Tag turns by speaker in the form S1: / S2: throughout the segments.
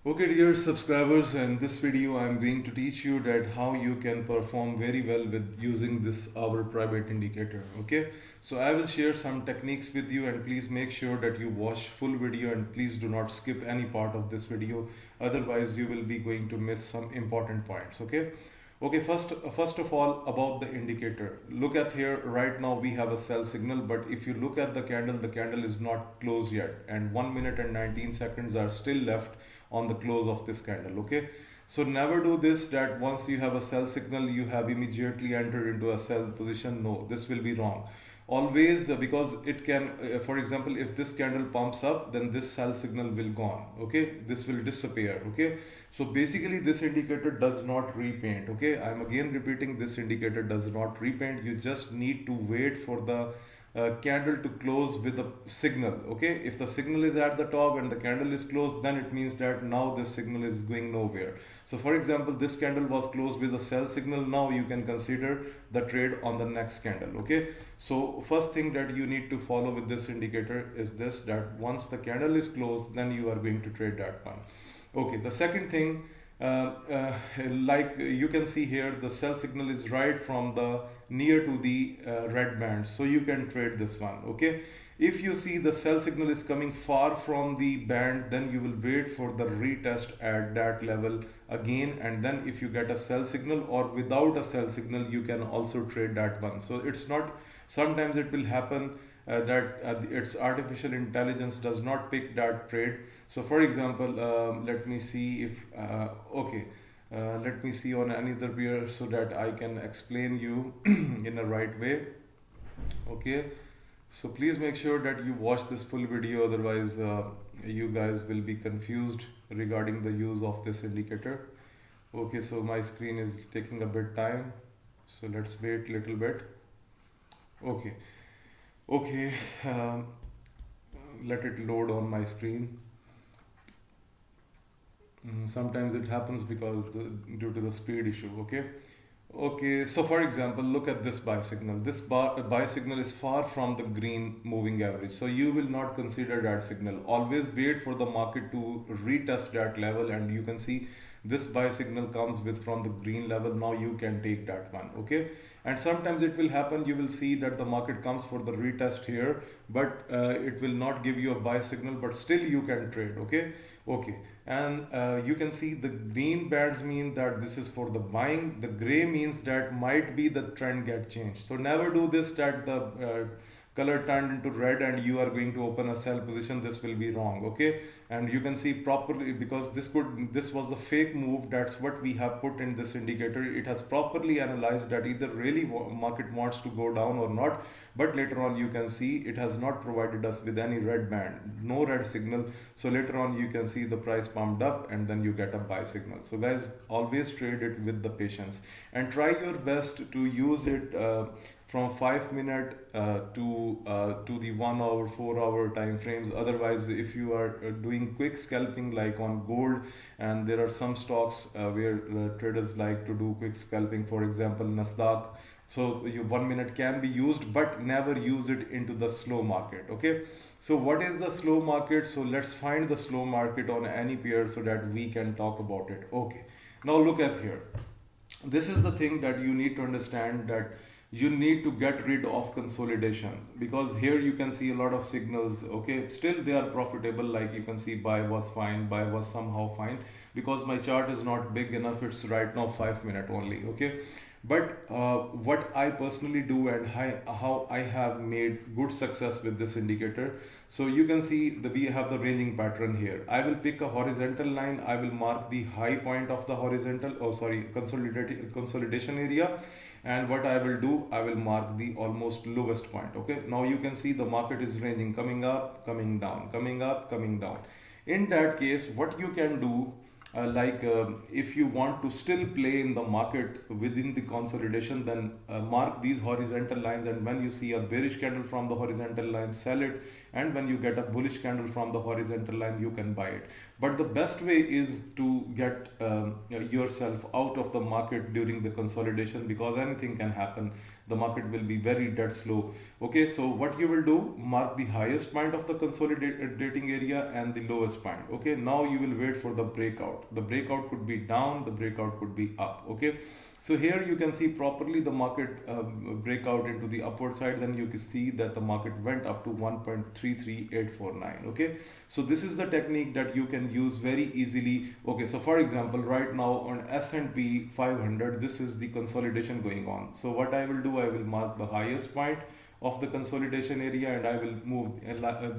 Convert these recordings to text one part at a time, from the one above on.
S1: Okay, dear subscribers, in this video I'm going to teach you that how you can perform very well with using this our private indicator. Okay, so I will share some techniques with you, and please make sure that you watch full video and please do not skip any part of this video, otherwise you will be going to miss some important points. Okay, first of all, about the indicator. Look at here. Right now we have a sell signal, but if you look at the candle is not closed yet, and 1 minute and 19 seconds are still left on the close of this candle. Okay, so never do this that once you have a sell signal you have immediately entered into a sell position. No, this will be wrong. Always, because it can, for example, if this candle pumps up, then this sell signal will gone. Okay, this will disappear. Okay, so basically this indicator does not repaint. Okay, I'm again repeating, this indicator does not repaint. You just need to wait for the candle to close with a signal. Okay, if the signal is at the top and the candle is closed, then it means that now this signal is going nowhere. So for example, this candle was closed with a sell signal. Now you can consider the trade on the next candle. Okay, so first thing that you need to follow with this indicator is this, that once the candle is closed, then you are going to trade that one. Okay, the second thing, like you can see here, the sell signal is right from the near to the red band, so you can trade this one. Okay, if you see the sell signal is coming far from the band, then you will wait for the retest at that level again, and then if you get a sell signal or without a sell signal, you can also trade that one. So it's not, sometimes it will happen that its artificial intelligence does not pick that trade. So for example, let me see if okay, let me see on another pair so that I can explain you in a right way. Okay, so please make sure that you watch this full video, otherwise you guys will be confused regarding the use of this indicator. Okay, so my screen is taking a bit time, so let's wait a little bit. Okay, okay, let it load on my screen. Sometimes it happens because due to the speed issue. Okay, okay, so for example, look at this buy signal. This buy signal is far from the green moving average, so you will not consider that signal. Always wait for the market to retest that level, and you can see this buy signal comes with from the green level. Now you can take that one. Okay, and sometimes it will happen, you will see that the market comes for the retest here, but it will not give you a buy signal, but still you can trade. Okay, okay, and you can see the green bands mean that this is for the buying, the gray means that might be the trend get changed. So never do this that the color turned into red and you are going to open a sell position. This will be wrong. Okay, and you can see properly, because this was the fake move. That's what we have put in this indicator. It has properly analyzed that either really market wants to go down or not, but later on you can see it has not provided us with any red band, no red signal. So later on you can see the price pumped up and then you get a buy signal. So guys, always trade it with the patience and try your best to use it from 5 minute to the 1 hour 4 hour time frames. Otherwise, if you are doing quick scalping like on gold, and there are some stocks where traders like to do quick scalping, for example Nasdaq, so your 1 minute can be used, but never use it into the slow market. Okay, so what is the slow market? So let's find the slow market on any pair so that we can talk about it. Okay, now look at here. This is the thing that you need to understand, that you need to get rid of consolidation, because here you can see a lot of signals. Okay, still they are profitable, like you can see buy was fine, buy was somehow fine, because my chart is not big enough, it's right now 5 minute only. Okay, but what I personally do and how I have made good success with this indicator. So you can see we have the ranging pattern here. I will pick a horizontal line, I will mark the high point of the horizontal, oh sorry, consolidation area, and what I will do, I will mark the almost lowest point. Okay, now you can see the market is ranging, coming up, coming down, coming up, coming down. In that case, what you can do, if you want to still play in the market within the consolidation, then mark these horizontal lines, and when you see a bearish candle from the horizontal line, sell it, and when you get a bullish candle from the horizontal line, you can buy it. But the best way is to get yourself out of the market during the consolidation, because anything can happen. the market will be very dead slow. Okay, so what you will do, mark the highest point of the consolidating area and the lowest point. Okay, now you will wait for the breakout. The breakout could be down, the breakout could be up. Okay, so here you can see properly the market breakout into the upward side. Then you can see that the market went up to 1.33849. Okay, so this is the technique that you can use very easily. Okay, so for example, right now on S&P 500, this is the consolidation going on. So what I will do, I will mark the highest point of the consolidation area and I will move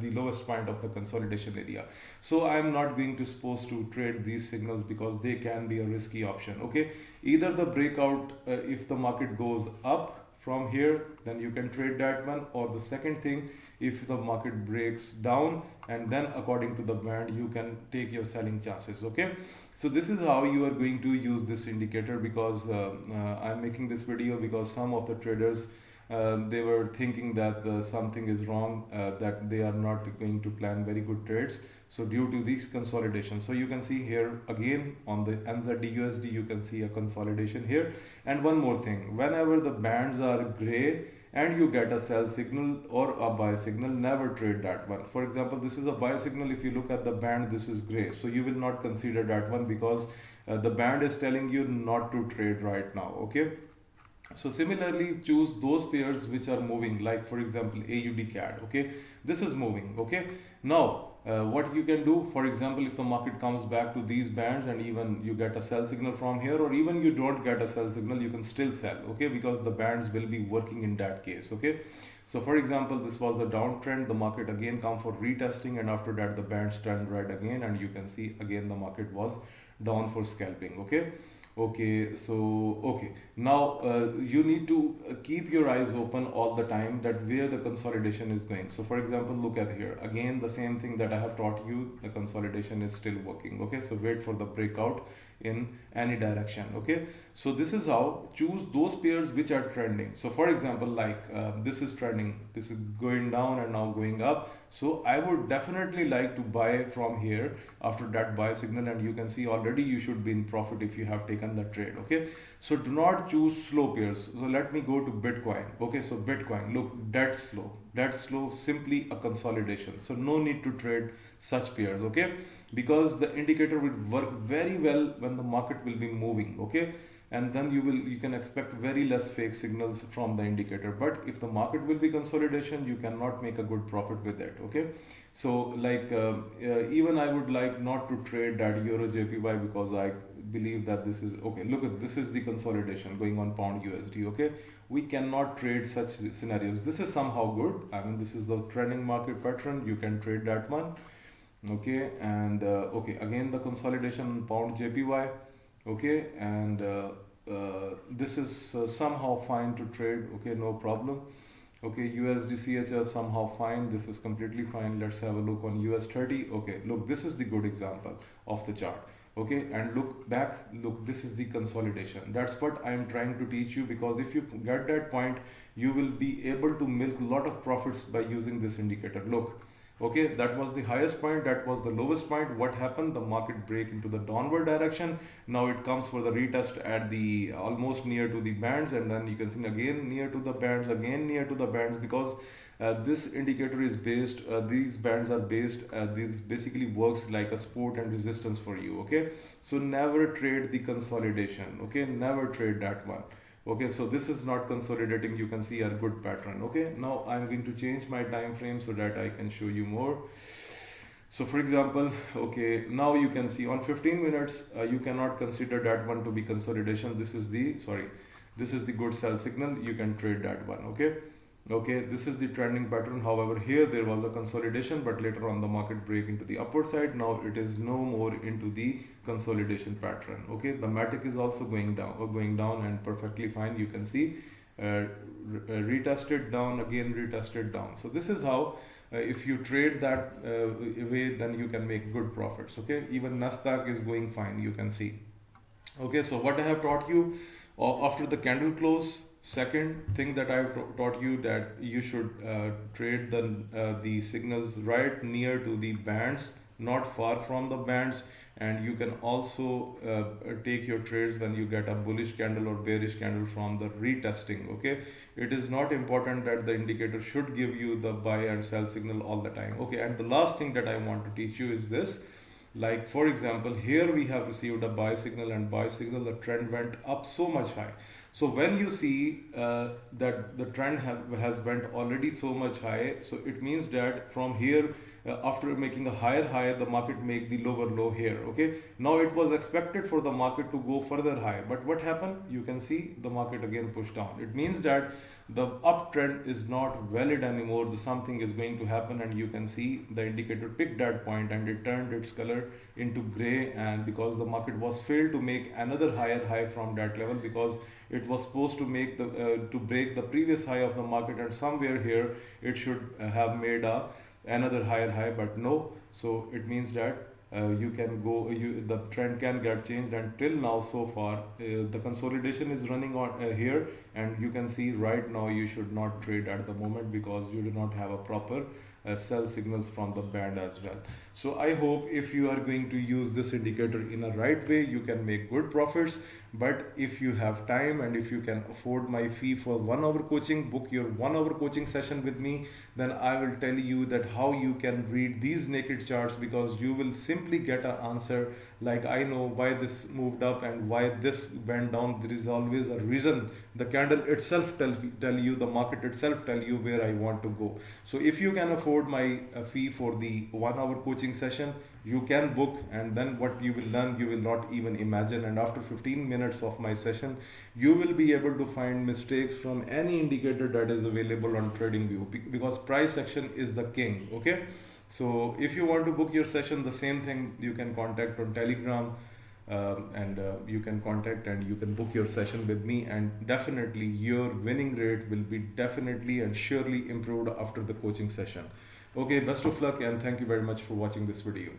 S1: the lowest point of the consolidation area. So I am not going to supposed to trade these signals because they can be a risky option. Okay, either the breakout, if the market goes up from here, then you can trade that one, or the second thing, if the market breaks down and then according to the band you can take your selling chances. Okay, so this is how you are going to use this indicator, because I'm making this video because some of the traders, they were thinking that something is wrong, that they are not going to plan very good trades. So due to these consolidations, so you can see here again on the NZD/USD, you can see a consolidation here. And one more thing, whenever the bands are gray and you get a sell signal or a buy signal, never trade that one. For example, this is a buy signal. If you look at the band, this is gray, so you will not consider that one because the band is telling you not to trade right now. Okay, so similarly, choose those pairs which are moving, like for example AUD CAD. Okay, this is moving. Okay, now what you can do, for example, if the market comes back to these bands and even you get a sell signal from here, or even you don't get a sell signal, you can still sell. Okay, because the bands will be working in that case. Okay, so for example, this was the downtrend, the market again come for retesting, and after that the bands turned red again, and you can see again the market was down for scalping. Okay, okay, so okay, now you need to keep your eyes open all the time that where the consolidation is going. So for example, look at here again, the same thing that I have taught you, the consolidation is still working. Okay, so wait for the breakout in any direction. Okay, so this is how, choose those pairs which are trending. So for example, like this is trending, this is going down and now going up, so I would definitely like to buy from here after that buy signal, and you can see already you should be in profit if you have taken the trade. Okay, so do not choose slow pairs. So let me go to Bitcoin. Okay, so Bitcoin, look, that's slow, simply a consolidation, so no need to trade such pairs. Okay, because the indicator will work very well when the market will be moving. Okay, and then you can expect very less fake signals from the indicator. But if the market will be consolidation, you cannot make a good profit with it. Okay, so like even I would like not to trade that Euro JPY because I believe that this is okay. Look at this, is the consolidation going on pound USD. Okay, we cannot trade such scenarios. This is somehow good, I mean this is the trending market pattern, you can trade that one. Okay, and okay, again the consolidation pound JPY. Okay, and this is somehow fine to trade. Okay, no problem. Okay, USD CHF somehow fine, this is completely fine. Let's have a look on US30. Okay, look, this is the good example of the chart. Okay, and look back, look, this is the consolidation. That's what I am trying to teach you, because if you get that point, you will be able to milk a lot of profits by using this indicator. Look, okay, that was the highest point, that was the lowest point. What happened? The market break into the downward direction. Now it comes for the retest at the almost near to the bands, and then you can see again near to the bands, again near to the bands, because this indicator is based, these bands are based, this basically works like a support and resistance for you. Okay, so never trade the consolidation. Okay, never trade that one. Okay, so this is not consolidating, you can see a good pattern. Okay, now I'm going to change my time frame so that I can show you more. So for example, okay, now you can see on 15 minutes, you cannot consider that one to be consolidation. This is the, sorry, this is the good sell signal, you can trade that one. Okay, okay, this is the trending pattern. However, here there was a consolidation, but later on the market break into the upward side. Now it is no more into the consolidation pattern. Okay, the matic is also going down and perfectly fine. You can see retested down, again retested down. So this is how if you trade that way, then you can make good profits. Okay, even Nasdaq is going fine, you can see. Okay, so what I have taught you after the candle close, second thing that I've taught you, that you should trade the signals right near to the bands not far from the bands, and you can also take your trades when you get a bullish candle or bearish candle from the retesting. Okay, it is not important that the indicator should give you the buy and sell signal all the time. Okay, and the last thing that I want to teach you is this. Like for example, here we have received a buy signal, and buy signal, the trend went up so much high. So when you see that the trend has went already so much high, so it means that from here, after making a higher high, the market make the lower low here. Okay, now it was expected for the market to go further high, but what happened? You can see the market again pushed down. It means that the uptrend is not valid anymore. The something is going to happen, and you can see the indicator picked that point and it turned its color into gray, and because the market was failed to make another higher high from that level, because it was supposed to make the to break the previous high of the market, and somewhere here it should have made a another higher high, but no. So it means that you can go the trend can get changed, and till now so far the consolidation is running on here, and you can see right now you should not trade at the moment because you do not have a proper sell signals from the band as well. So I hope if you are going to use this indicator in a right way, you can make good profits. But if you have time and if you can afford my fee for 1 hour coaching, book your 1 hour coaching session with me, then I will tell you that how you can read these naked charts, because you will simply get an answer like, I know why this moved up and why this went down. There is always a reason. The candle itself tell you, the market itself tell you where I want to go. So if you can afford my fee for the 1 hour coaching session, you can book, and then what you will learn, you will not even imagine. And after 15 minutes of my session, you will be able to find mistakes from any indicator that is available on TradingView, because price action is the king. Okay, so if you want to book your session, the same thing, you can contact on Telegram, and you can contact and you can book your session with me, and definitely your winning rate will be definitely and surely improved after the coaching session. Okay, best of luck, and thank you very much for watching this video.